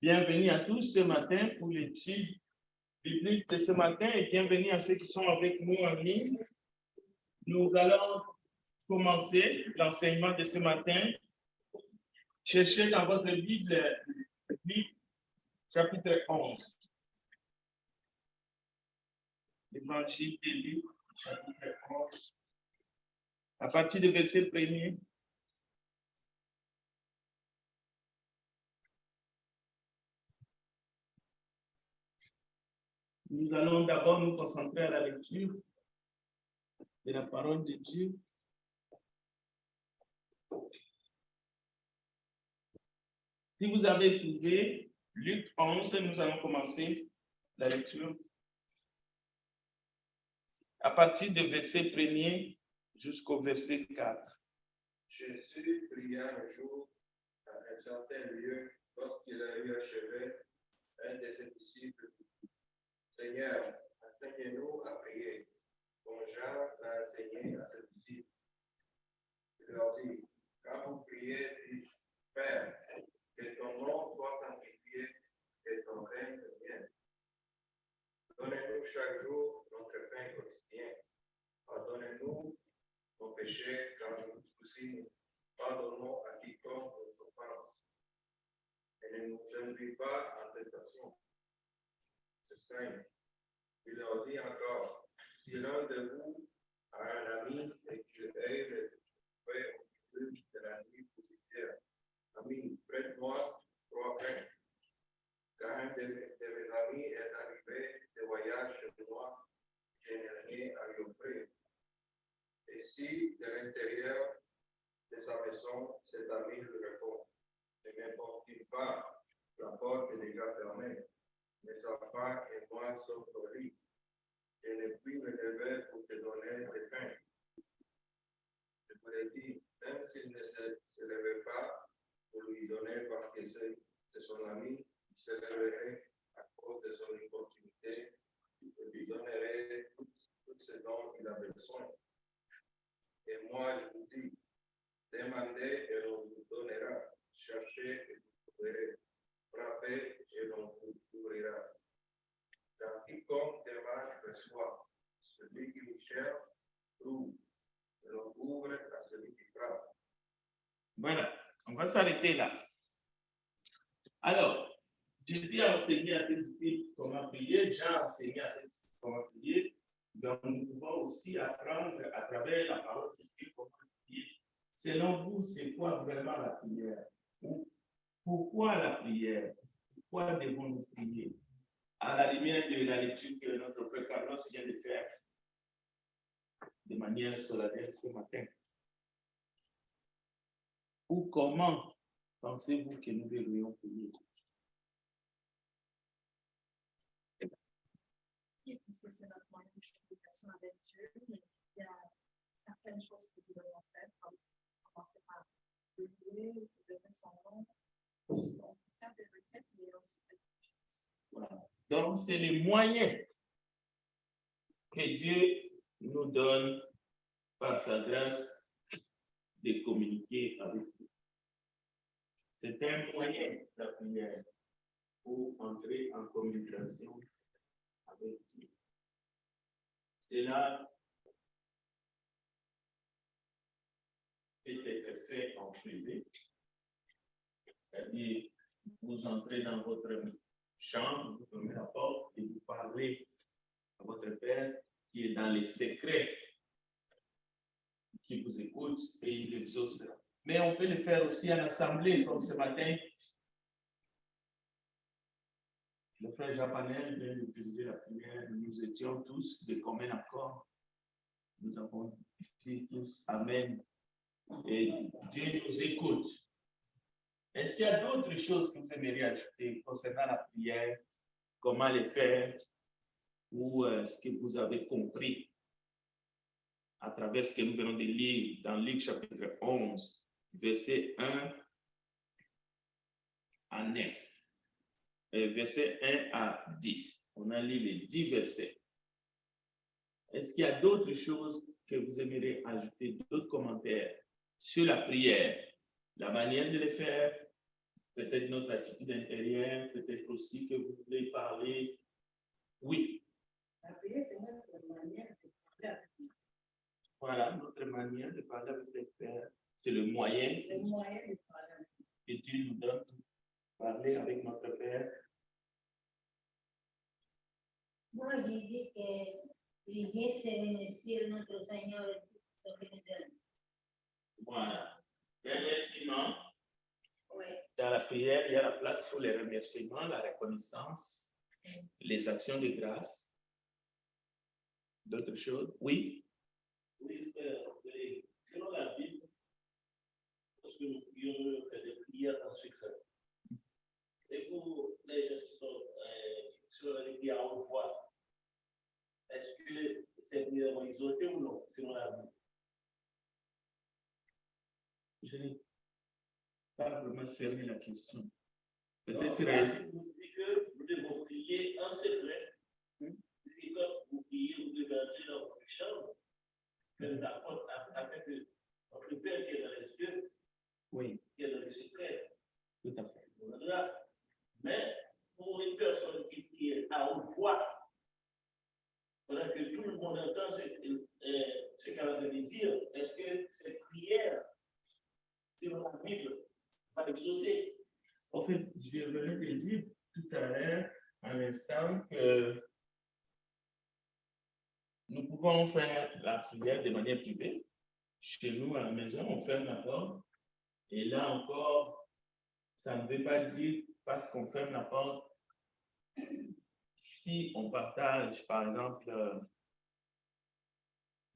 Bienvenue à tous ce matin pour l'étude biblique de ce matin et bienvenue à ceux qui sont avec nous en ligne. Nous allons commencer l'enseignement de ce matin. Cherchez dans votre Bible, Luc, chapitre 11. L'évangile de Luc, chapitre 11. À partir du verset 1er. Nous allons d'abord nous concentrer à la lecture de la parole de Dieu. Si vous avez trouvé Luc 11, nous allons commencer la lecture à partir du verset 1er jusqu'au verset 4. Jésus pria un jour à un certain lieu, lorsqu'il a eu achevé, un de ses disciples dit, Seigneur, enseigne-nous à prier, comme Jean l'a enseigné à ses disciples. Il leur dit, quand vous priez, dites, Père, que ton nom soit sanctifié, que ton règne vienne. Donnez-nous chaque jour notre pain quotidien. Pardonnez-nous nos péchés, car nous aussi pardonnons à quiconque nous offense. Et ne nous induis pas en tentation. C'est simple. Il leur dit encore, si l'un de vous a un ami et qu'il ait le trouvé au milieu de la nuit pour lui dire, ami, prête-moi 3 pains. Quand un de mes amis est arrivé de voyage chez moi, je n'ai rien à lui offrir. Et si de l'intérieur de sa maison, cet ami lui répond, ne m'importe pas, la porte est déjà fermée, mais sa femme et moi sommes au lit. Je ne puis me lever pour te donner des pains. Je vous l'ai dit, même s'il ne se levait pas pour lui donner parce que c'est son ami, il se lèverait à cause de son importunité et lui donnerait tout ce dont il a besoin. Et moi, je vous dis, demandez et on vous donnera, cherchez et vous trouverez, frappez et on vous ouvrira. Car quiconque demande reçoit, celui qui vous cherche trouve, et l'on ouvre à celui qui frappe. Voilà, on va s'arrêter là. Alors, Jésus a enseigné à ses disciples comment prier, Jean a enseigné à ses disciples comment prier. Donc, nous pouvons aussi apprendre à travers la parole de Dieu comment prier. Selon vous, c'est quoi vraiment la prière? Pourquoi la prière? Pourquoi devons-nous prier? À la lumière de la lecture que notre frère Carlos vient de faire de manière solennelle ce matin. Ou comment pensez-vous que nous devrions prier? Parce que c'est notre moyen de communication avec Dieu, mais il y a certaines choses que nous devons faire, comme commencer par le louer, donner son nom. On peut faire des requêtes, mais aussi quelque chose. Voilà. Donc, c'est les moyens que Dieu nous donne par sa grâce de communiquer avec nous. C'est un moyen, la prière, pour entrer en communication avec Dieu. Cela peut être fait en privé, c'est-à-dire vous entrez dans votre chambre, vous fermez la porte et vous parlez à votre Père qui est dans les secrets, qui vous écoute et il exauce. Mais on peut le faire aussi en assemblée, comme ce matin. Le frère Japanel vient d'utiliser la prière. Nous étions tous de commun accord. Nous avons dit tous Amen. Et Dieu nous écoute. Est-ce qu'il y a d'autres choses que vous aimeriez ajouter concernant la prière? Comment le faire? Ou ce que vous avez compris à travers ce que nous venons de lire dans Luc chapitre 11, verset 1 à 9. Verset 1 à 10. On a lu les 10 versets. Est-ce qu'il y a d'autres choses que vous aimeriez ajouter, d'autres commentaires sur la prière, la manière de le faire peut-être notre attitude intérieure, peut-être aussi que vous voulez parler. Oui. La prière, c'est notre manière de parler avec Dieu. Voilà, notre manière de parler avec le Père. C'est le moyen Le moyen de parler avec Dieu. que Dieu nous donne pour parler avec notre Père. Moi, j'ai dit que prier, c'est remercier notre Seigneur et tout ce qu'il nous donne. Voilà. Remerciement. Oui. Dans la prière, il y a la place pour les remerciements, la reconnaissance, les actions de grâce. D'autres choses? Oui? Oui, frère, selon la Bible, lorsque nous prions, nous faisons des prières en secret. Et pour les gens qui sont sur les prières en haute voix, est-ce que ces prières vont exaucer ou non, selon la Bible? Je n'ai pas vraiment cerné la question. Peut-être Peut-être. la Bible nous dit que nous devons prier en secret. Et quand vous priez, vous devez entrer dans votre chambre, faire la porte avec votre Père qui est dans les cieux, Oui, qui est dans les secrets. tout à fait. Mais pour une personne qui prie à haute voix, pendant que tout le monde entend ce qu'elle a de dire, est-ce que cette prière, selon la Bible, va exaucer? En fait, je venais de dire tout à l'heure, à l'instant, que nous pouvons faire la prière de manière privée. Chez nous, à la maison, on ferme la porte. Et là encore, ça ne veut pas dire, parce qu'on ferme la porte, si on partage, par exemple,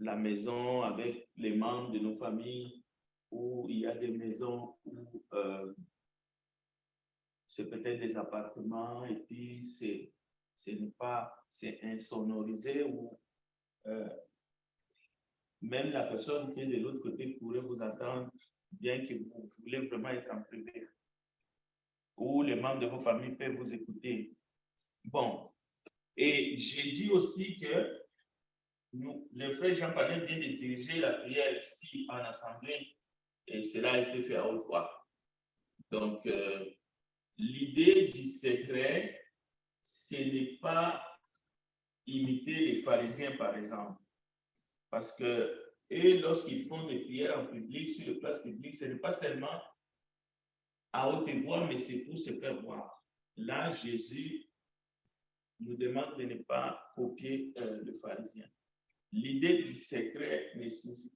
la maison avec les membres de nos familles, ou il y a des maisons où c'est peut-être des appartements et puis c'est insonorisé ou même la personne qui est de l'autre côté pourrait vous attendre bien que vous voulez vraiment être en privé. Ou les membres de vos familles peuvent vous écouter. Bon, et j'ai dit aussi que le frère Jean Panet vient de diriger la prière ici en assemblée et cela a été fait à haute voix. Donc, l'idée du secret, ce n'est pas imiter les pharisiens, par exemple. Parce que, et lorsqu'ils font des prières en public, sur les places publiques, ce n'est pas seulement à haute voix, mais c'est pour se faire voir. Là, Jésus nous demande de ne pas copier le pharisien. L'idée du secret ne signifie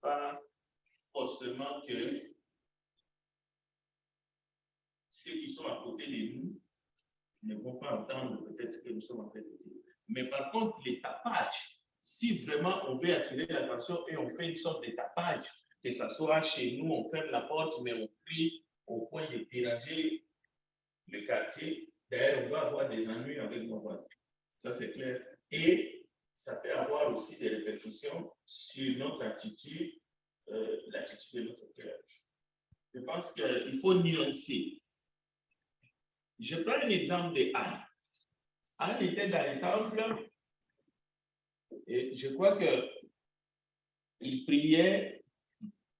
pas forcément que ceux qui sont à côté de nous ne vont pas entendre peut-être ce que nous sommes en train de dire. Mais par contre, les tapages, si vraiment on veut attirer l'attention et on fait une sorte de tapage, que ce soit chez nous, on ferme la porte, mais on crie au point de déranger le quartier, d'ailleurs, on va avoir des ennuis avec nos voisins. Ça, c'est clair. Et ça peut avoir aussi des répercussions sur notre attitude, l'attitude de notre cœur. Je pense qu'il faut nuancer. Je prends un exemple de Anne. Anne était dans le temple et je crois qu'il priait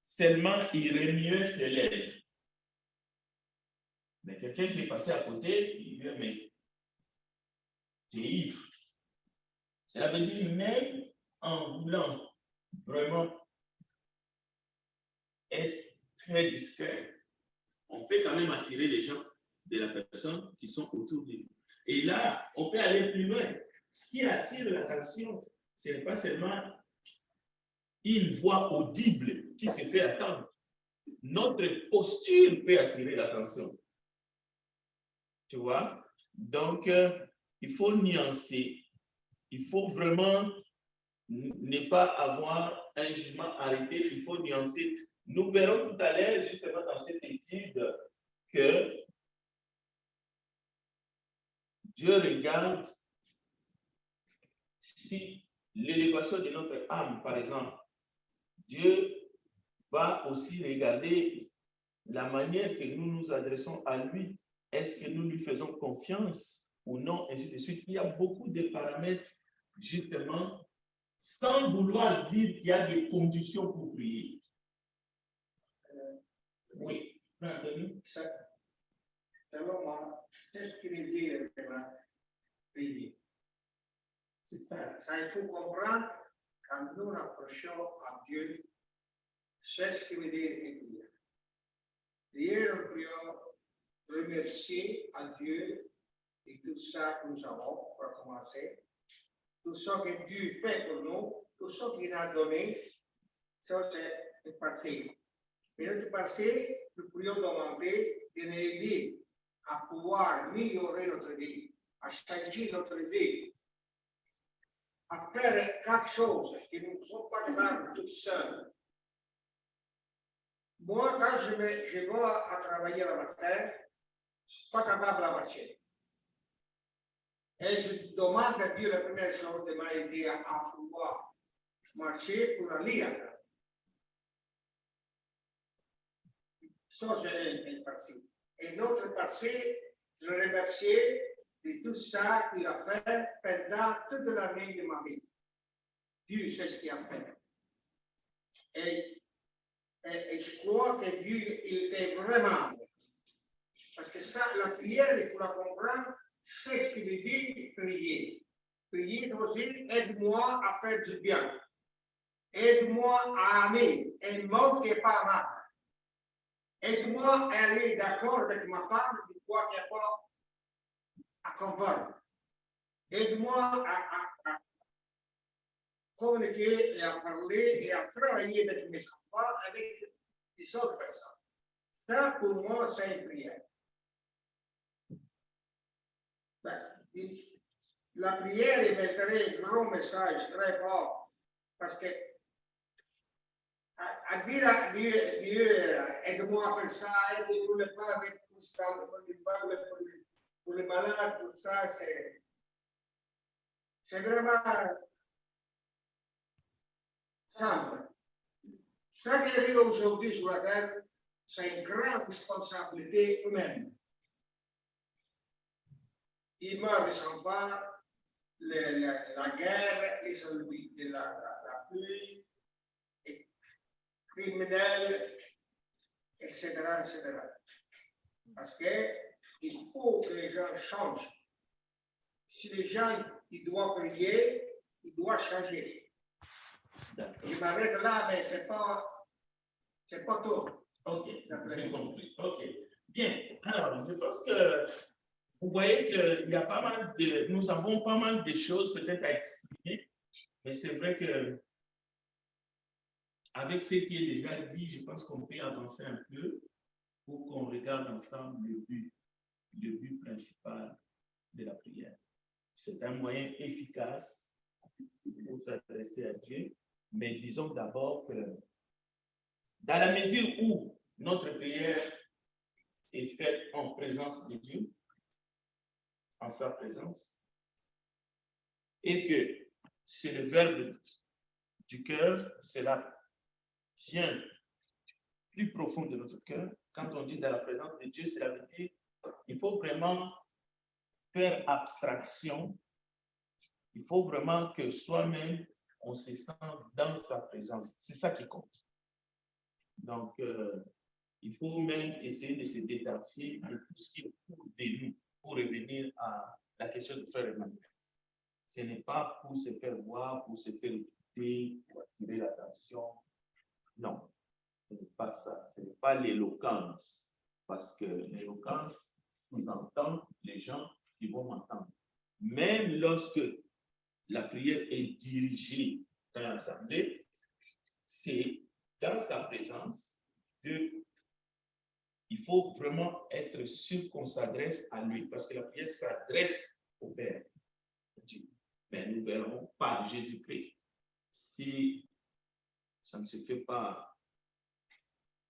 seulement, il remuait ses lèvres. Mais quelqu'un qui est passé à côté, il dit, mais tu es ivre. Cela veut dire, même en voulant vraiment être très discret, on peut quand même attirer les gens de la personne qui sont autour de nous. Et là, on peut aller plus loin. Ce qui attire l'attention, ce n'est pas seulement une voix audible qui se fait attendre. Notre posture peut attirer l'attention. Tu vois? Donc, il faut nuancer. Il faut vraiment ne pas avoir un jugement arrêté. Il faut nuancer. Nous verrons tout à l'heure, justement, dans cette étude, que Dieu regarde si l'élévation de notre âme, par exemple, Dieu va aussi regarder la manière que nous nous adressons à lui. Est-ce que nous lui faisons confiance ou non, ainsi de suite. Il y a beaucoup de paramètres, justement, sans vouloir dire qu'il y a des conditions pour prier. Oui. selon moi, c'est ce qu'il dit la prière. C'est ça. Ça, il faut comprendre, quand nous nous approchons à Dieu, c'est ce qui veut dire prière. Prière, nous prions remercier à Dieu et tout ça que nous avons, pour commencer. Tout ce que Dieu fait pour nous, tout ce qu'il a donné, ça c'est une partie. Et notre partie, nous pourrions demander de nous aider à pouvoir améliorer notre vie, à changer notre vie, à faire quelque chose qui ne sont pas capables tout seuls. Moi, quand je vais à travailler le matin, je ne suis pas capable de marcher. Et je demande à Dieu la première chose de m'aider à pouvoir marcher pour aller à travailler. Ça, j'ai une partie. Et l'autre partie, je remercie de tout ça qu'il a fait pendant toute l'année de ma vie. Dieu sait ce qu'il a fait. Et je crois que Dieu, il fait vraiment. Parce que ça, la prière, il faut la comprendre, c'est ce qu'il dit, prier. Prier aussi, aide-moi à faire du bien. Aide-moi à aimer un monde qui n'est pas mal. Aide-moi à aller d'accord avec ma femme, du quoi qu'il n'y a pas à convaincre. Aide-moi à communiquer et à parler et à travailler avec mes enfants, avec les autres personnes. Ça, pour moi, c'est une prière. La prière est un grand message très fort parce que à dire à Dieu, aide-moi à faire ça, aide-moi à pas avec tout ça, pour les malades, tout ça, c'est vraiment simple. Ce qui arrive aujourd'hui sur la terre, c'est une grande responsabilité humaine. Il meurt des enfants, la guerre, la pluie, les criminels, etc., etc. Parce qu'il faut que les gens changent. Si les gens ils doivent prier, ils doivent changer. Je m'arrête là, mais c'est pas tout. Ok, j'ai compris. Ok, bien. Alors, je pense que vous voyez qu'il y a pas mal de, nous avons pas mal de choses peut-être à expliquer, mais c'est vrai que avec ce qui est déjà dit, je pense qu'on peut avancer un peu pour qu'on regarde ensemble le but principal de la prière. C'est un moyen efficace pour s'adresser à Dieu, mais disons d'abord que dans la mesure où notre prière est faite en présence de Dieu, en sa présence, et que c'est le verbe du cœur, cela vient plus profond de notre cœur. Quand on dit dans la présence de Dieu, cela veut dire qu'il faut vraiment faire abstraction. Il faut vraiment que soi-même, on se sente dans sa présence. C'est ça qui compte. Donc, il faut même essayer de se détacher de tout ce qui est autour de nous pour revenir à la question de frère Emmanuel. Ce n'est pas pour se faire voir, pour se faire écouter, pour attirer l'attention. Non, ce n'est pas ça. Ce n'est pas l'éloquence. Parce que l'éloquence, on entend les gens qui vont m'entendre. Même lorsque la prière est dirigée dans l'assemblée, c'est dans sa présence que il faut vraiment être sûr qu'on s'adresse à lui, parce que la prière s'adresse au Père. Mais nous verrons par Jésus-Christ. Si ça ne se fait pas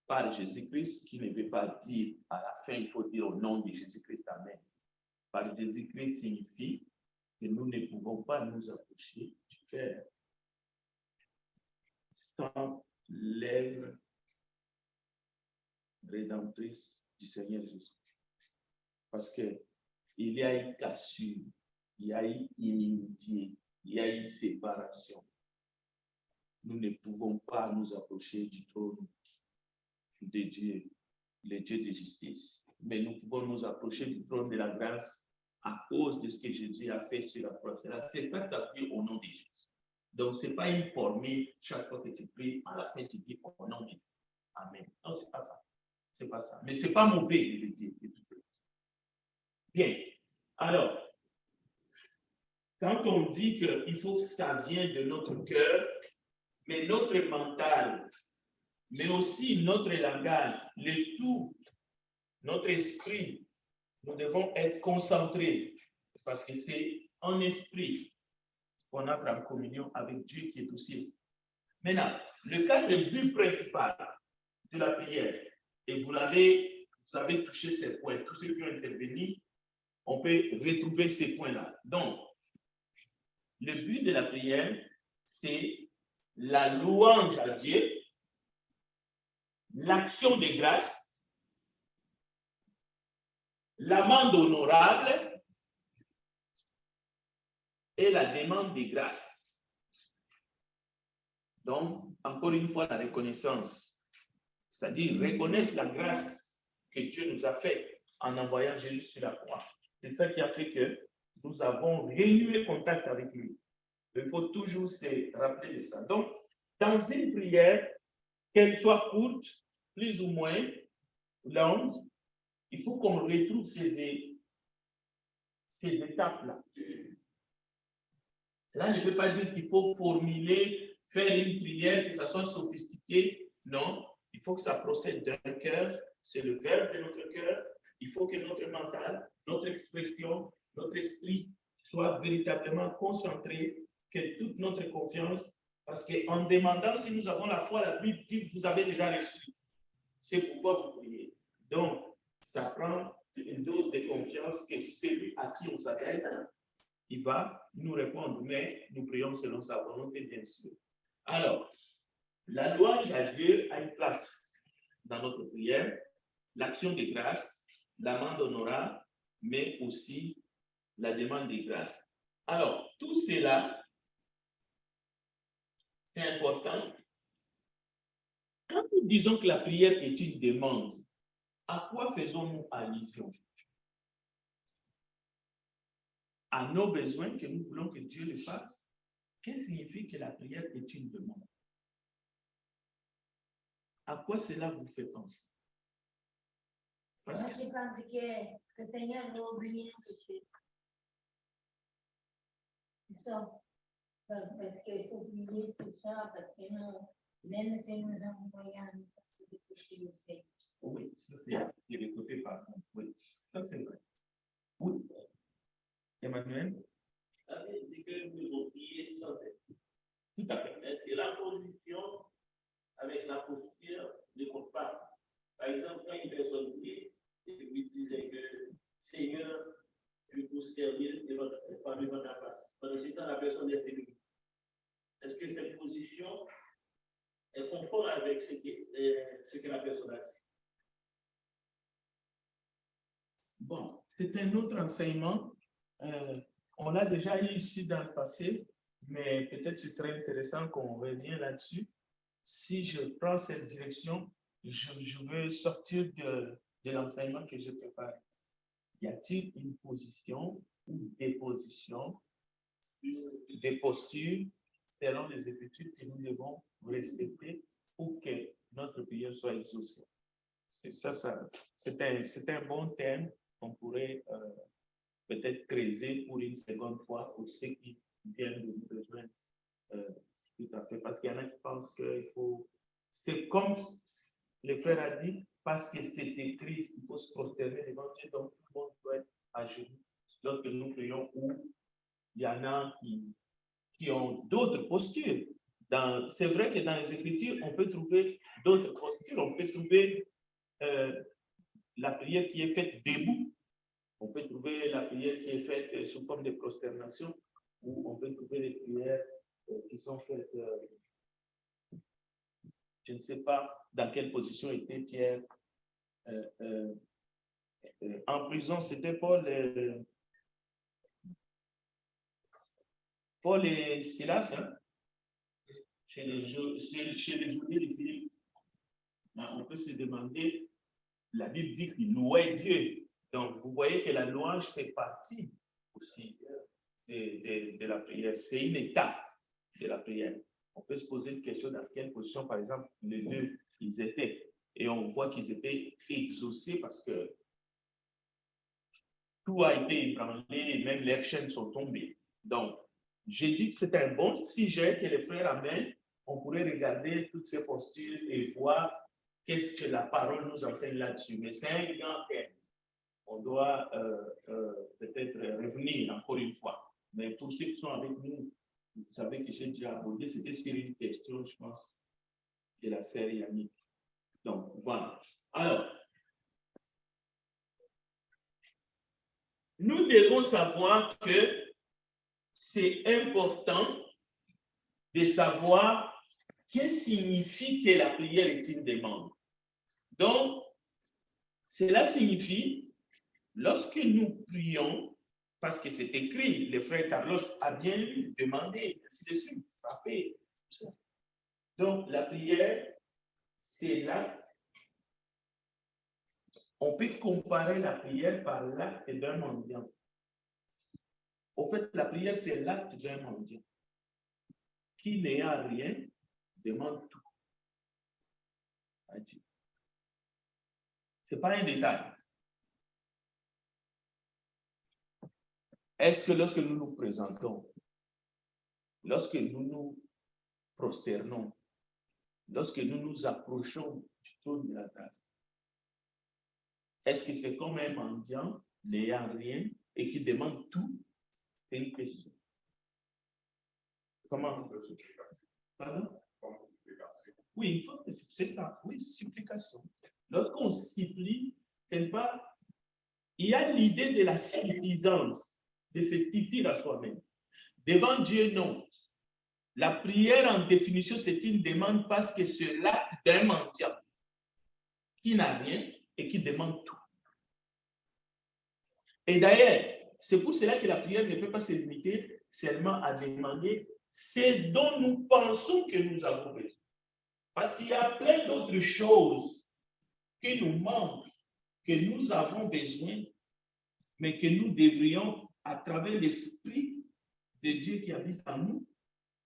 par Jésus-Christ, qui ne veut pas dire à la fin, il faut dire au nom de Jésus-Christ, Amen. Par Jésus-Christ signifie que nous ne pouvons pas nous approcher du Père sans l'œuvre rédemptrice du Seigneur Jésus. Parce qu'il y a eu cassure, il y a eu inimitié, il y a eu séparation. Nous ne pouvons pas nous approcher du trône de Dieu le Dieu de justice. Mais nous pouvons nous approcher du trône de la grâce à cause de ce que Jésus a fait sur la croix. C'est fait appui au nom de Jésus. Donc, ce n'est pas une formule, chaque fois que tu pries, à la fin, tu dis au nom de Dieu. Amen. Non, ce n'est pas ça. C'est pas ça. Mais ce n'est pas mauvais de le dire. Bien. Alors, quand on dit qu'il faut que ça vienne de notre cœur, mais notre mental, mais aussi notre langage, le tout, notre esprit, nous devons être concentrés parce que c'est en esprit qu'on entre en communion avec Dieu qui est aussi esprit. Maintenant, le cadre but principal de la prière, et vous avez touché ces points, tous ceux qui ont intervenu, on peut retrouver ces points-là. Donc, le but de la prière, c'est la louange à Dieu, l'action de grâce, l'amende honorable et la demande de grâce. Donc, encore une fois, la reconnaissance, c'est-à-dire reconnaître la grâce que Dieu nous a faite en envoyant Jésus sur la croix. C'est ça qui a fait que nous avons renoué contact avec lui. Il faut toujours se rappeler de ça. Donc, dans une prière, qu'elle soit courte, plus ou moins longue, il faut qu'on retrouve ces étapes-là. Cela ne veut pas dire qu'il faut formuler, faire une prière, que ça soit sophistiqué. Non, il faut que ça procède d'un cœur, c'est le verbe de notre cœur. Il faut que notre mental, notre expression, notre esprit soit véritablement concentré, que toute notre confiance, parce qu'en demandant si nous avons la foi, la Bible dit que vous avez déjà reçu. C'est pourquoi vous priez. Donc, ça prend une dose de confiance que celui à qui on s'adresse, il va nous répondre, mais nous prions selon sa volonté, bien sûr. Alors, la louange à Dieu a une place dans notre prière, l'action de grâce, l'amende honorable, mais aussi la demande de grâce. Alors, tout cela, c'est important. Quand nous disons que la prière est une demande, à quoi faisons-nous allusion? À nos besoins que nous voulons que Dieu le fasse? Qu'est-ce qui signifie que la prière est une demande? À quoi cela vous fait penser? Parce Moi, je pense que le Seigneur va obéir tout de suite. C'est ça. Parce qu'il faut prier tout ça, parce que nous, même si nous avons moyen de toucher le Seigneur. Oui, ça c'est le côté par contre. Oui, ça c'est vrai. Oui. Emmanuel? Ça veut dire que nous devons prier sans tête. Tout à fait. Est-ce que la position avec la posture ne compte pas? Par exemple, quand une personne prie et lui disait que Seigneur, je vous servir devant ta face. Pendant ce temps, la personne est féminine. Est-ce que cette position est conforme avec ce que la personne a dit? Bon, c'est un autre enseignement. On l'a déjà eu ici dans le passé, mais peut-être ce serait intéressant qu'on revienne là-dessus. Si je prends cette direction, je veux sortir de l'enseignement que j'ai préparé. Y a-t-il une position ou des positions, des postures selon les Écritures que nous devons respecter pour que notre prière soit exaucée? C'est un bon thème qu'on pourrait peut-être creuser pour une seconde fois pour ceux qui viennent de nous rejoindre. Tout à fait, parce qu'il y en a qui pensent qu'il faut, c'est comme le frère a dit, parce que c'est écrit, il faut se prosterner devant Dieu, donc tout le monde doit être à genoux. Lorsque nous prions, où il y en a qui ont d'autres postures. C'est vrai que dans les Écritures, on peut trouver d'autres postures, on peut trouver la prière qui est faite debout, on peut trouver la prière qui est faite sous forme de prosternation, ou on peut trouver les prières qui sont faites, je ne sais pas dans quelle position était Pierre en prison, c'était Paul et Silas, hein? Chez les journées de Philippe. On peut se demander la Bible dit qu'il louait Dieu. Donc, vous voyez que la louange fait partie aussi de la prière. C'est une étape de la prière. On peut se poser une question dans quelle position, par exemple, les deux, ils étaient. Et on voit qu'ils étaient exaucés parce que tout a été ébranlé et même leurs chaînes sont tombées. Donc, j'ai dit que c'est un bon sujet que les frères amènent. On pourrait regarder toutes ces postures et voir qu'est-ce que la parole nous enseigne là-dessus. Mais c'est un grand thème. On doit peut-être revenir encore une fois. Mais pour ceux qui sont avec nous, vous savez que j'ai déjà abordé, c'était sur une question, je pense, de la sœur Yannick. Donc, voilà. Alors, nous devons savoir que c'est important de savoir qu'est-ce que signifie que la prière est une demande. Donc, cela signifie, lorsque nous prions, parce que c'est écrit, le frère Carlos a bien lu, demandé, ainsi de suite, frapper. Donc, la prière, c'est l'acte. On peut comparer la prière par l'acte d'un mendiant. Au fait, la prière, c'est l'acte d'un mendiant. Qui n'ayant rien, demande tout à Dieu. Ce n'est pas un détail. Est-ce que lorsque nous nous présentons, lorsque nous nous prosternons, lorsque nous nous approchons du trône de la grâce, est-ce que c'est comme un mendiant n'ayant rien et qui demande tout? C'est une question. Comment? Pardon? Oui, il faut que c'est ça. Oui, supplication. Lorsqu'on supplie, quelque part, il y a l'idée de la suffisance, de se suffire à soi-même. Devant Dieu, non. La prière, en définition, c'est une demande parce que c'est l'acte d'un mendiant qui n'a rien et qui demande tout. Et d'ailleurs, c'est pour cela que la prière ne peut pas se limiter seulement à demander ce dont nous pensons que nous avons besoin. Parce qu'il y a plein d'autres choses qui nous manquent, que nous avons besoin, mais que nous devrions, à travers l'Esprit de Dieu qui habite en nous,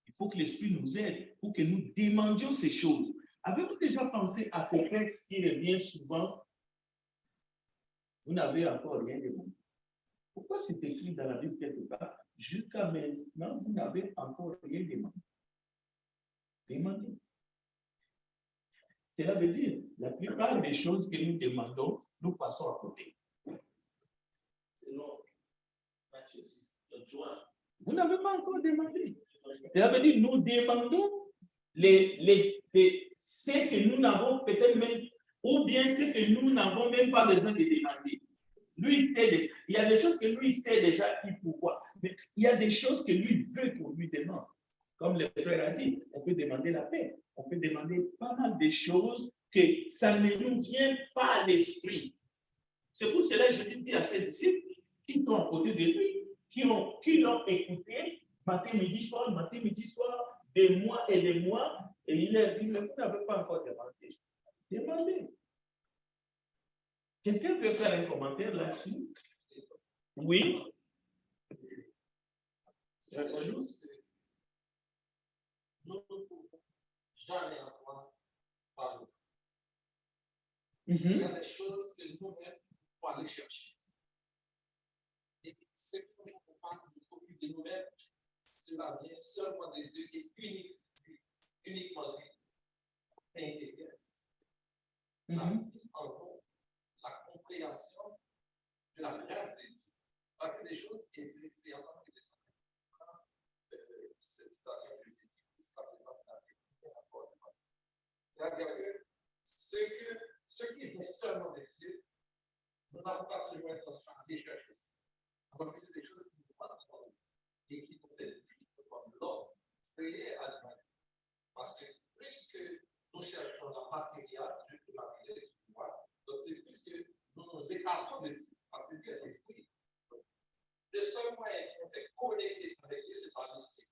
il faut que l'Esprit nous aide pour que nous demandions ces choses. Avez-vous déjà pensé à ce texte qui revient souvent? Vous n'avez encore rien demandé. Pourquoi c'est écrit dans la Bible quelque part? Jusqu'à maintenant, vous n'avez encore rien demandé. Demandez. Cela veut dire, la plupart des choses que nous demandons, nous passons à côté. Selon Matthieu 6, vous n'avez pas encore demandé. Cela veut dire, nous demandons ce que nous n'avons peut-être même, ou bien ce que nous n'avons même pas besoin de demander. Lui, il sait, il y a des choses que lui, il sait déjà pourquoi. Mais il y a des choses que lui, il veut qu'on lui demande. Comme le frère a dit, on peut demander la paix. On peut demander pas mal de choses que ça ne nous vient pas à l'esprit. C'est pour cela que je dit à ses disciples qui sont à côté de lui, qui l'ont écouté matin, midi, soir, des mois, et il leur dit, mais vous n'avez pas encore demandé. Demandez. Quelqu'un peut faire un commentaire là-dessus? Oui. Nous ne pouvons jamais avoir pardon. Il y a des choses que nous-mêmes faut aller chercher. Et ce que nous ne pouvons pas nous occuper de nous-mêmes, cela vient seulement de Dieu qui est uniquement intérieur. La vie en nous, la compréhension de la grâce de Dieu. Ça, c'est des choses qui existent et en tant que cette citation que je dis, jusqu'à présent, c'est-à-dire que ce qui est seulement de Dieu, nous n'avons pas toujours l'intention d'aller chercher ça. Donc, c'est des choses qui nous demandent et qui nous fait vivre comme l'homme créé à l'humain. Parce que plus que nous cherchons la matériel, le matériel du pouvoir, donc c'est plus que nous nous écartons de Dieu, parce que Dieu est l'esprit. Le seul moyen qu'on fait connecter avec Dieu, c'est par l'esprit.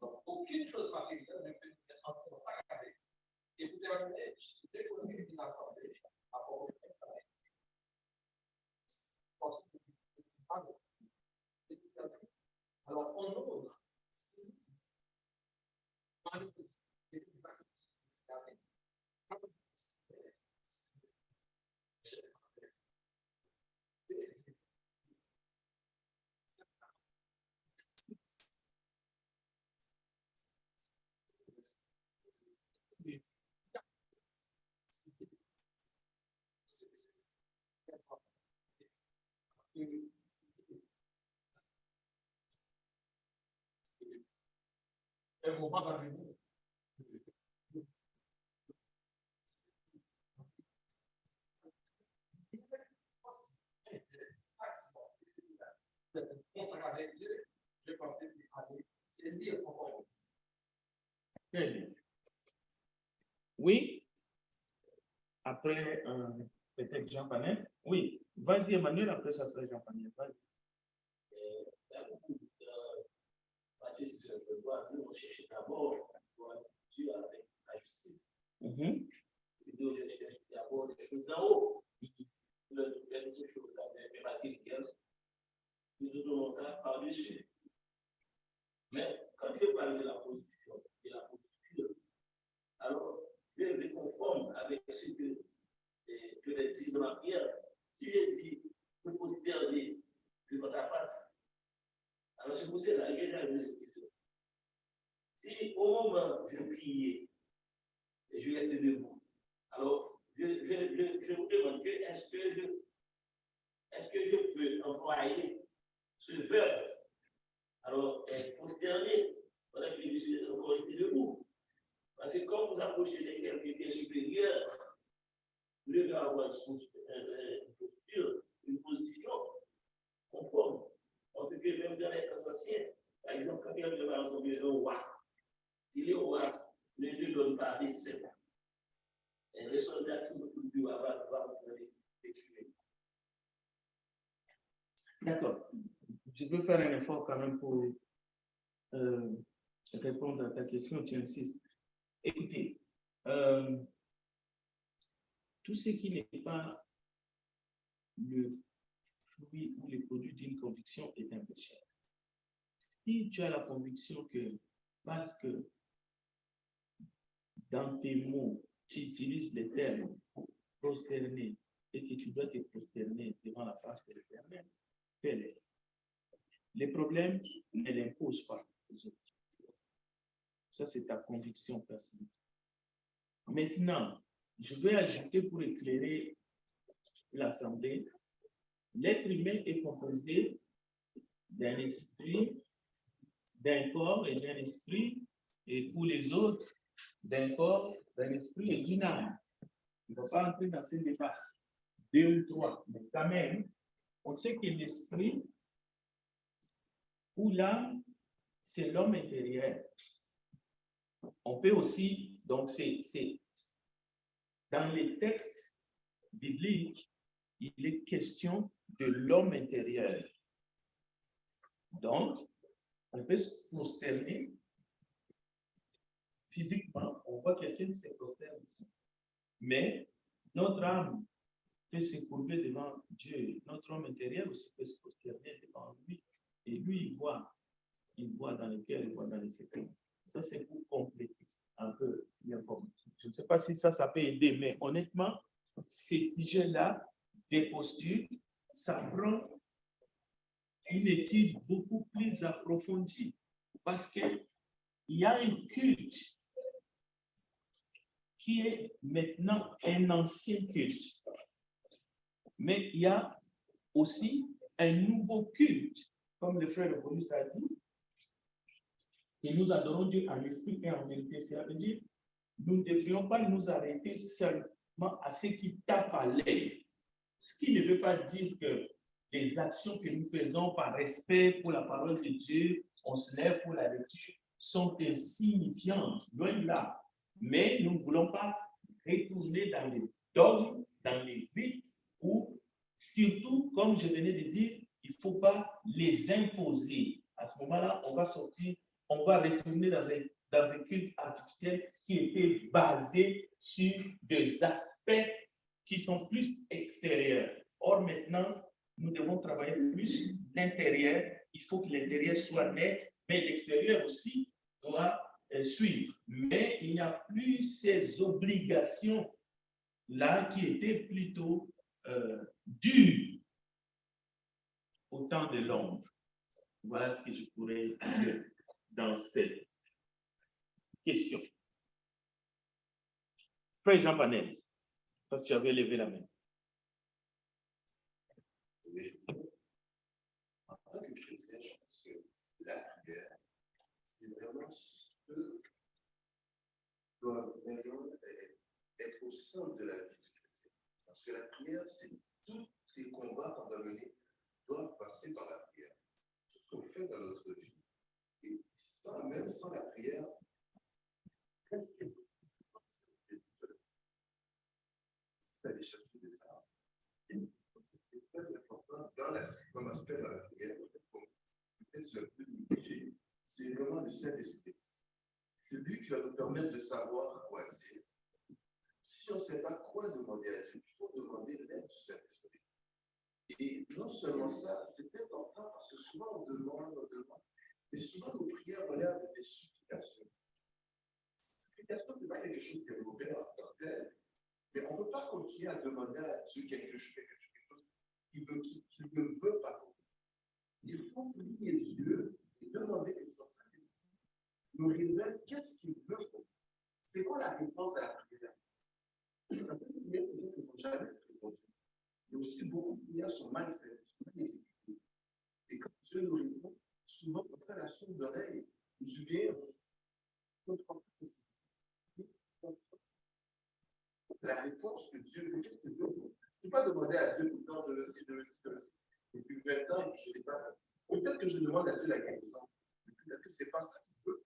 Donc, aucune chose matérielle ne peut être en contact avec. Et vous terminez, dès qu'on est une assemblée, à propos de un moment dans le monde. Je pense que c'est lire pour Très bien. Oui. Après, peut-être Jean Panel. Oui. Vas-y, Emmanuel, après ça sera Jean Panel. Vas-y. Il y a beaucoup de Baptiste, je vois, nous, on cherche d'abord Dieu avec la justice. Nous, je cherche d'abord les choses d'en haut. Les choses avec la guerre. Nous devons faire par-dessus. Mais quand je parle de la posture, alors je me conforme avec ce que les dit dans la prière. Si je dis, je pose dernier devant ta face, alors c'est pour cela que j'ai une question. Si au moment où je priais et je reste debout, alors je vous demande est-ce que je peux employer ce verbe, alors posterner, pendant que je suis encore resté debout. Parce que quand vous approchez de quelqu'un qui est supérieur, vous devez avoir une posture, une position conforme. En tout cas, même dans les temps anciens, par exemple, quand quelqu'un va rencontrer un roi, si le roi ne lui donne pas des seins, les soldats qui vont avoir l'excuser. D'accord. Je veux faire un effort quand même pour répondre à ta question, tu insistes. Écoutez, tout ce qui n'est pas le fruit ou le produit d'une conviction est un péché. Si tu as la conviction que parce que dans tes mots, tu utilises les termes prosterner et que tu dois te prosterner devant la face de l'Éternel, fais-le. Les problèmes ne l'imposent pas aux autres. Ça, c'est ta conviction personnelle. Maintenant, je vais ajouter pour éclairer l'Assemblée, l'être humain est composé d'un esprit, d'un corps et d'un esprit, et pour les autres, d'un corps, d'un esprit et d'une âme. On ne va pas entrer dans ces débats, 2 ou 3, mais quand même, on sait que l'esprit ou l'âme, c'est l'homme intérieur. On peut aussi, donc c'est dans les textes bibliques, il est question de l'homme intérieur. Donc, on peut se prosterner physiquement, on voit quelqu'un qui se prosterne ici. Mais notre âme peut se courber devant Dieu. Notre homme intérieur aussi peut se prosterner devant lui. Et lui, il voit dans le cœur, il voit dans les secrets. Ça, c'est pour compléter un peu l'information. Je ne sais pas si ça peut aider, mais honnêtement, ces sujets-là, des postures, ça prend une étude beaucoup plus approfondie. Parce qu'il y a un culte qui est maintenant un ancien culte. Mais il y a aussi un nouveau culte, comme le frère Paulus a dit, et nous adorons Dieu en esprit et en vérité. Ça veut dire, nous ne devrions pas nous arrêter seulement à ce qui tape à l'œil. Ce qui ne veut pas dire que les actions que nous faisons par respect pour la parole de Dieu, on se lève pour la lecture, sont insignifiantes, loin de là. Mais nous ne voulons pas retourner dans les dogmes, dans les rites, ou surtout, comme je venais de dire, il ne faut pas les imposer. À ce moment-là, on va sortir, on va retourner dans un culte artificiel qui était basé sur des aspects qui sont plus extérieurs. Or, maintenant, nous devons travailler plus l'intérieur. Il faut que l'intérieur soit net, mais l'extérieur aussi doit suivre. Mais il n'y a plus ces obligations-là qui étaient plutôt dures au temps de l'ombre. Voilà ce que je pourrais dire dans cette question. Frère Jean Panel, parce que tu avais levé la main. En tant que chrétien, je pense que la prière, c'est vraiment ce qui doit vraiment être au centre de la vie du chrétien. Parce que la prière, c'est tous les combats qu'on doit mener doivent passer par la prière. Tout ce qu'on fait dans notre vie. Et même sans la prière, qu'est-ce que aller chercher des armes. C'est très important comme aspect dans la prière, peut-être c'est un peu négligé, c'est vraiment le Saint-Esprit. C'est lui qui va nous permettre de savoir quoi dire. Si on ne sait pas quoi demander à Dieu, il faut demander l'aide du Saint-Esprit. Et non seulement ça, c'est important parce que souvent on demande, mais souvent nos prières relèvent des supplications. Supplication, ce n'est pas quelque chose qui est mauvais en tant que tel. Mais on ne peut pas continuer à demander à Dieu quelque chose qu'il ne veut pas. Il faut prier Dieu et demander que son Saint-Esprit nous révèle qu'est-ce qu'il veut pour nous. C'est quoi la réponse à la prière? Il y a beaucoup de prières qui n'ont jamais été répondues. Il y a aussi beaucoup de prières qui sont mal faites, sont mal exécutées. Et quand Dieu nous répond, souvent on fait la sourde d'oreille, ou bien on comprend pas ce qu'il veut. La réponse que Dieu veut, qu'est-ce qu'il veut? Je ne peux pas demander à Dieu tout le temps, je le sais. Depuis 20 ans, je ne l'ai pas fait. Peut-être que je demande à Dieu la guérison. Peut-être que ce n'est pas ça qu'il veut.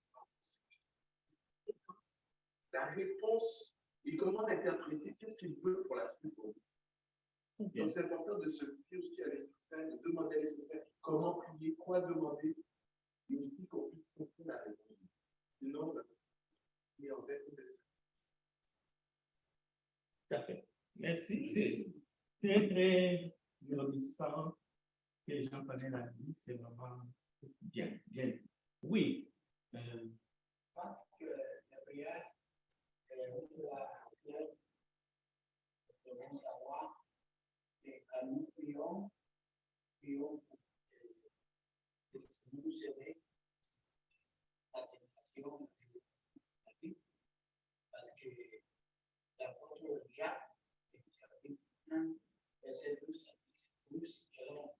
La réponse et comment interpréter, qu'est-ce qu'il veut pour la suite pour nous. Donc c'est important de se fier aussi à l'Esprit Saint, de demander à l'Esprit Saint comment prier, quoi demander, et aussi qu'on puisse comprendre la réponse. Sinon, il y a en fait une décision. Tout à fait. Merci. C'est très, très nourrissant que les gens connaissent la vie. C'est vraiment bien. Oui. Je pense que la prière, nous devons savoir que quand nous prions pour nous aider la tentation de la vie, parce que l'apôtre Jacques, verset 12 à 10, selon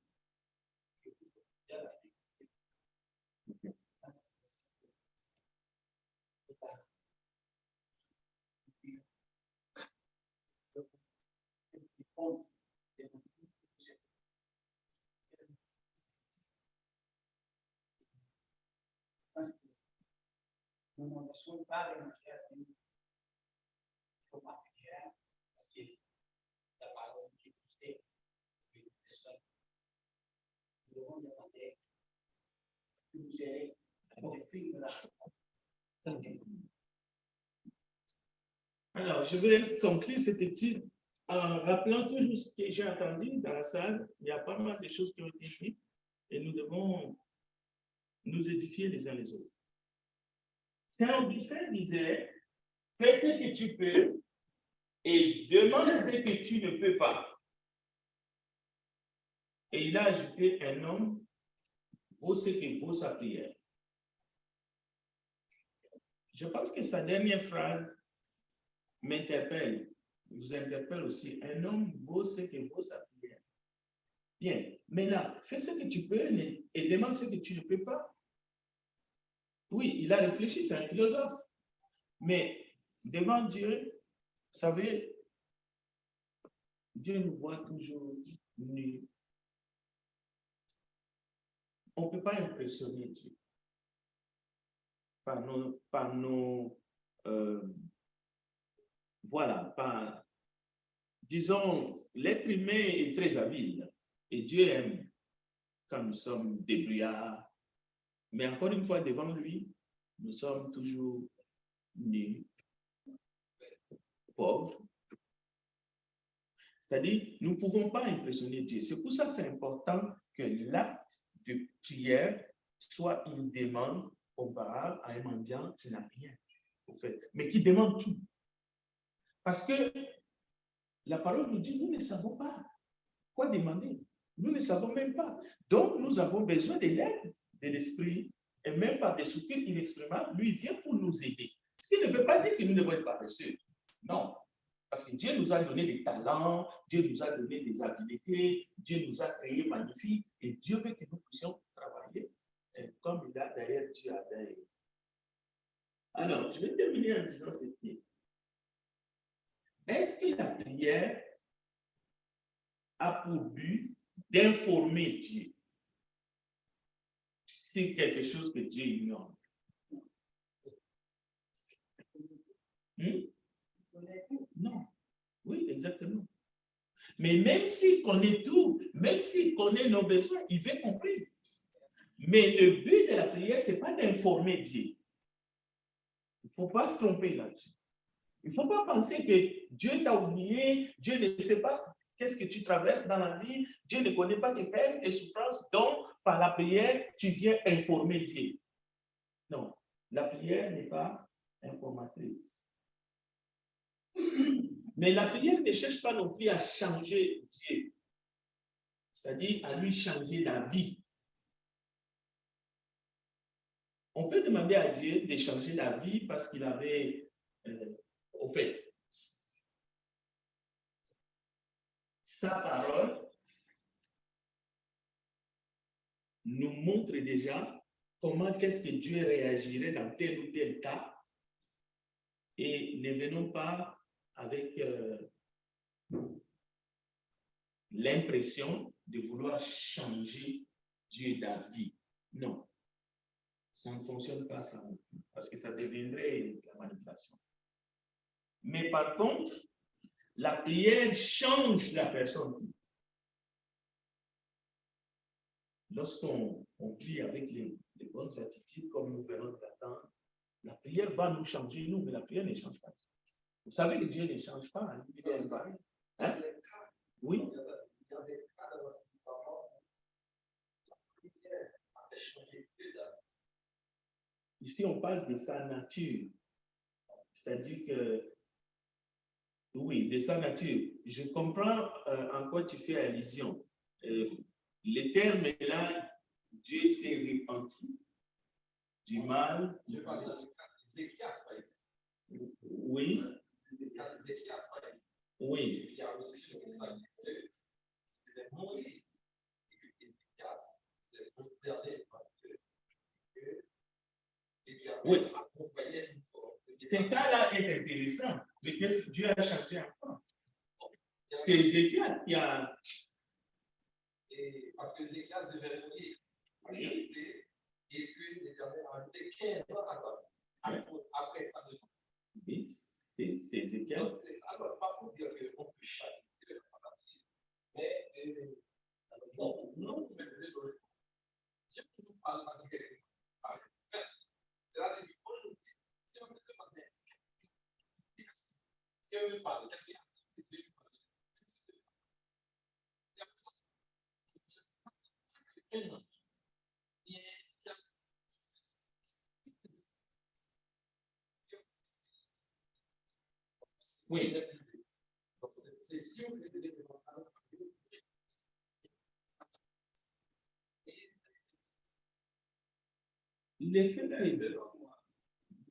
nous ne sommes pas demander à Dieu pour la prière, parce que la parole qui nous dit que nous devons demander que nous ayons le film de la Alors, je vais conclure cette étude en rappelant toujours ce que j'ai entendu dans la salle. Il y a pas mal de choses qui ont été dites et nous devons nous édifier les uns les autres. Saint-Augustin disait, fais ce que tu peux et demande ce que tu ne peux pas. Et il a ajouté, un homme vaut ce que vaut sa prière. Je pense que sa dernière phrase m'interpelle, vous interpelle aussi. Un homme vaut ce que vaut sa prière. Bien, mais là, fais ce que tu peux et demande ce que tu ne peux pas. Oui, il a réfléchi, c'est un philosophe. Mais devant Dieu, vous savez, Dieu nous voit toujours nus. On ne peut pas impressionner Dieu par nos voilà, disons, l'être humain est très habile et Dieu aime quand nous sommes débrouillards. Mais encore une fois, devant lui, nous sommes toujours nus, pauvres. C'est-à-dire, nous ne pouvons pas impressionner Dieu. C'est pour ça que c'est important que l'acte de prière soit une demande comparable à un mendiant qui n'a rien, au fait, mais qui demande tout. Parce que la parole nous dit, nous ne savons pas quoi demander. Nous ne savons même pas. Donc, nous avons besoin de l'aide de l'Esprit et même par des soupirs inexprimables, lui vient pour nous aider. Ce qui ne veut pas dire que nous devons être paresseux. Non. Parce que Dieu nous a donné des talents, Dieu nous a donné des habiletés, Dieu nous a créés magnifiques et Dieu veut que nous puissions travailler comme il a derrière Dieu a derrière. Alors, je vais terminer en disant ceci. Est-ce que la prière a pour but d'informer Dieu sur quelque chose que Dieu ignore? Non. Oui, exactement. Mais même s'il connaît tout, même s'il connaît nos besoins, il veut comprendre. Mais le but de la prière, ce n'est pas d'informer Dieu. Il ne faut pas se tromper là-dessus. Il ne faut pas penser que Dieu t'a oublié, Dieu ne sait pas qu'est-ce que tu traverses dans la vie, Dieu ne connaît pas tes peines, tes souffrances, donc par la prière, tu viens informer Dieu. Non, la prière n'est pas informatrice. Mais la prière ne cherche pas non plus à changer Dieu, c'est-à-dire à lui changer la vie. On peut demander à Dieu de changer la vie parce qu'il avait, au fait, sa parole nous montre déjà comment est-ce que Dieu réagirait dans tel ou tel cas et ne venons pas avec l'impression de vouloir changer Dieu d'avis. Non, ça ne fonctionne pas ça, parce que ça deviendrait la manipulation. Mais par contre, la prière change la personne. Lorsqu'on prie avec les bonnes attitudes, comme nous venons de l'attendre, la prière va nous changer, nous, mais la prière ne change pas. Vous savez que Dieu ne change pas. Hein? Hein? Oui. Ici, on parle de sa nature. C'est-à-dire que, oui, de sa nature. Je comprends en quoi tu fais allusion. Les termes là, Dieu s'est repenti du mal. Je parle d'Ézéchias, par exemple. Oui. Ézéchias, par exemple. Oui. Qui a reçu le message de Dieu. Il est mort et que Ézéchias s'est considéré par Dieu. Oui. Ce cas-là est intéressant, mais qu'est-ce que Dieu a changé encore? Parce que Ézéchias qui a. Et parce que Ézéchias devait mourir en réalité, et puis l'Éternel a ajouté 15 ans après sa demande. Oui, c'est Ézéchias. Alors, pas pour dire qu'on peut changer de la nature, mais non, mais si on nous parle particulièrement, c'est-à-dire qu'aujourd'hui, si on se demandait, est-ce qu'on veut parler de Oui. Donc, c'est sûr que les éléments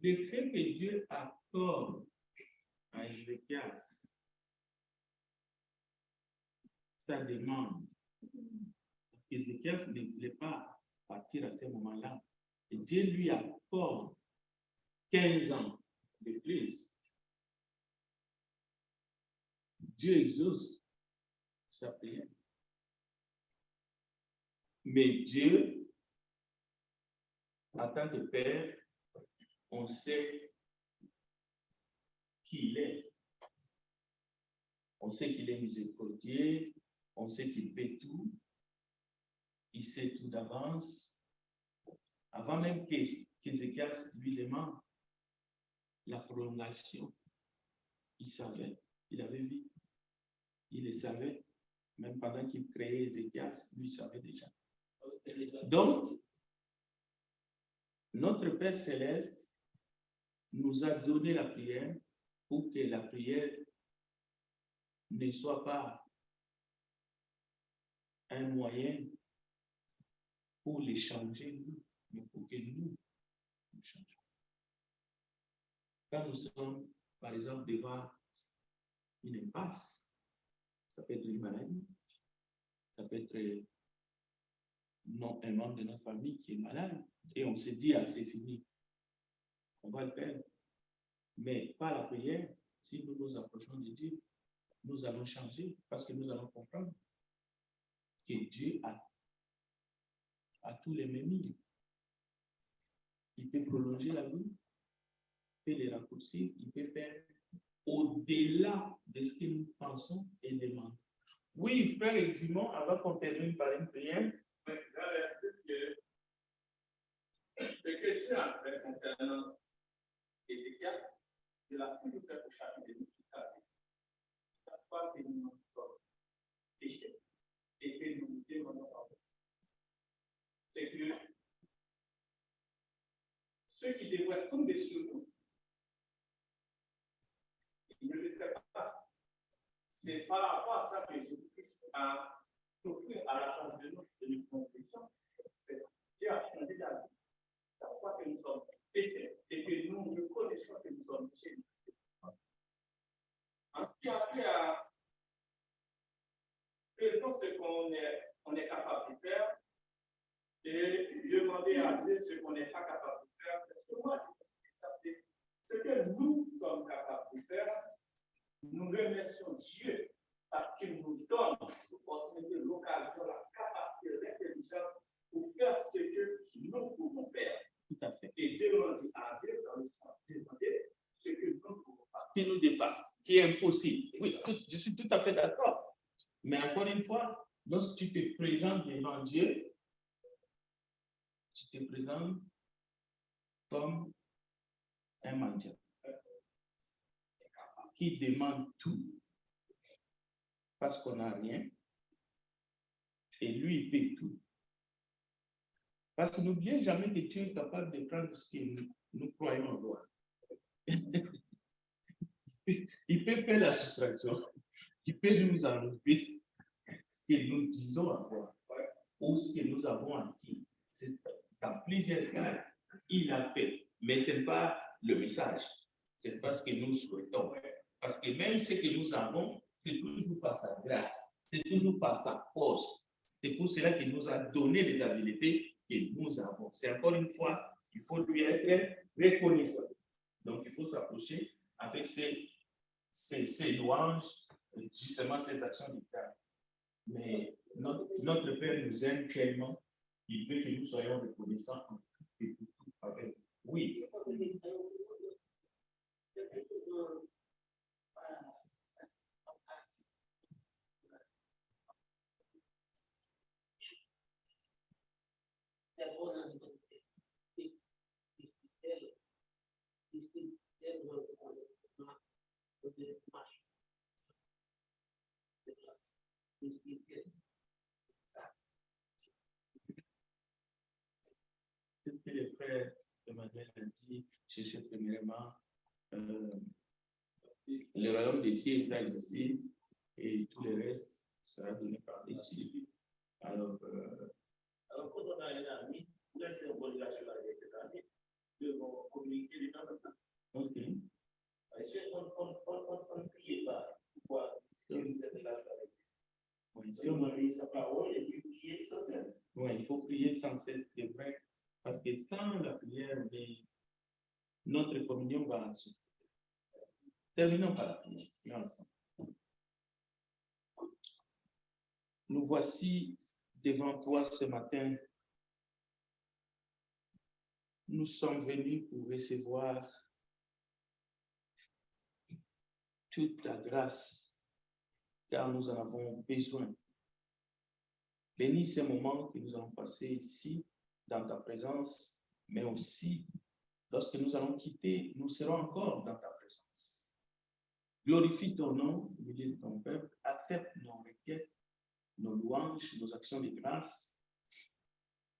L'effet que Dieu accorde à Ézéchias sa demande, parce qu'Ézéchias ne voulait pas partir à ce moment-là, et Dieu lui accorde 15 ans de plus. Dieu exauce sa prière. Mais Dieu, en tant que Père, on sait qui il est. On sait qu'il est miséricordieux, on sait qu'il fait tout, il sait tout d'avance. Avant même qu'Ézéchias lui demande la prolongation, il savait, il avait vu, il le savait, même pendant qu'il créait Ézéchias, lui il savait déjà. Donc, notre Père Céleste nous a donné la prière pour que la prière ne soit pas un moyen pour les changer, mais pour que nous changions. Quand nous sommes, par exemple, devant une impasse. Ça peut être une maladie. Ça peut être un membre de notre famille qui est malade. Et on se dit, ah, c'est fini. On va le perdre. Mais par la prière, si nous nous approchons de Dieu, nous allons changer parce que nous allons comprendre que Dieu a tous les mêmes. Il peut prolonger la vie, il peut les raccourcir, il peut faire au-delà de ce que nous pensons et demandons. Oui, frère Edimond, avant qu'on termine par une prière. J'allais dire que ce que Dieu a fait concernant Ézéchias, il l'a toujours fait pour chacun de nous. Chaque fois que nous sommes péchés et que nous demandons pardon, c'est que ceux qui devraient tomber sur nous, ils ne le font pas. C'est par rapport à ça que Jésus-Christ a offert à la fin de notre conviction. Dieu a changé la vie. Chaque fois que nous sommes péchés et que nous reconnaissons que nous sommes péchés. En ce qui a fait à faisons ce qu'on est capable de faire et demander à Dieu ce qu'on n'est pas capable de faire. Parce que moi, je dis ça, c'est ce que nous sommes capables de faire. Nous remercions Dieu parce qu'il nous donne l'opportunité, l'occasion, la capacité, l'intelligence pour faire ce que nous pouvons faire. Tout à fait. Et demander à Dieu dans le sens de demander ce que nous ne pouvons pas. Qui nous dépasse, qui est impossible. Oui, je suis tout à fait d'accord. Mais encore une fois, lorsque tu te présentes devant Dieu, tu te présentes comme un mendiant qui demande tout parce qu'on n'a rien et lui, il paye tout. Parce que n'oubliez jamais que Dieu est capable de prendre ce que nous croyons avoir. Il peut faire la soustraction, il peut nous enlever ce que nous disons avoir ou ce que nous avons acquis. Dans plusieurs cas, il a fait, mais ce n'est pas le message, c'est pas ce que nous souhaitons. Parce que même ce que nous avons, c'est toujours par sa grâce, c'est toujours par sa force. C'est pour cela qu'il nous a donné les habiletés que nous avons. C'est encore une fois, il faut lui être reconnaissant. Donc, il faut s'approcher avec ces louanges, justement ces actions du cœur. Mais notre Père nous aime tellement, il veut que nous soyons reconnaissants en tout et pour tout avec. Oui. Ce que les frères Emmanuel a dit, chercher premièrement le royaume des cieux, ça existe, et tout le reste sera donné par les cieux. Alors, quand on a un ami, on laisse une bonne relation avec cet ami, ils vont communiquer les temps maintenant. ok. On ne prie pas. Pourquoi? Parce que vous êtes relation avec Dieu. Oui, Si on a mis sa parole et puis prier sans cesse. ouais, il faut prier sans cesse, c'est vrai. Parce que sans la prière, notre communion va souffrir. Terminons par la prière. Nous voici devant toi ce matin. Nous sommes venus pour recevoir toute ta grâce, car nous en avons besoin. Bénis ces moments que nous allons passer ici, dans ta présence, mais aussi, lorsque nous allons quitter, nous serons encore dans ta présence. Glorifie ton nom au milieu de ton peuple, accepte nos requêtes, nos louanges, nos actions de grâce,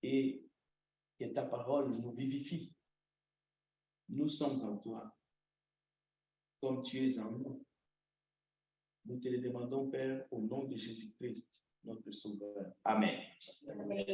et que ta parole nous vivifie. Nous sommes en toi, comme tu es en nous. Nous te le demandons, Père, au nom de Jésus-Christ, notre Sauveur. Amen. Amen.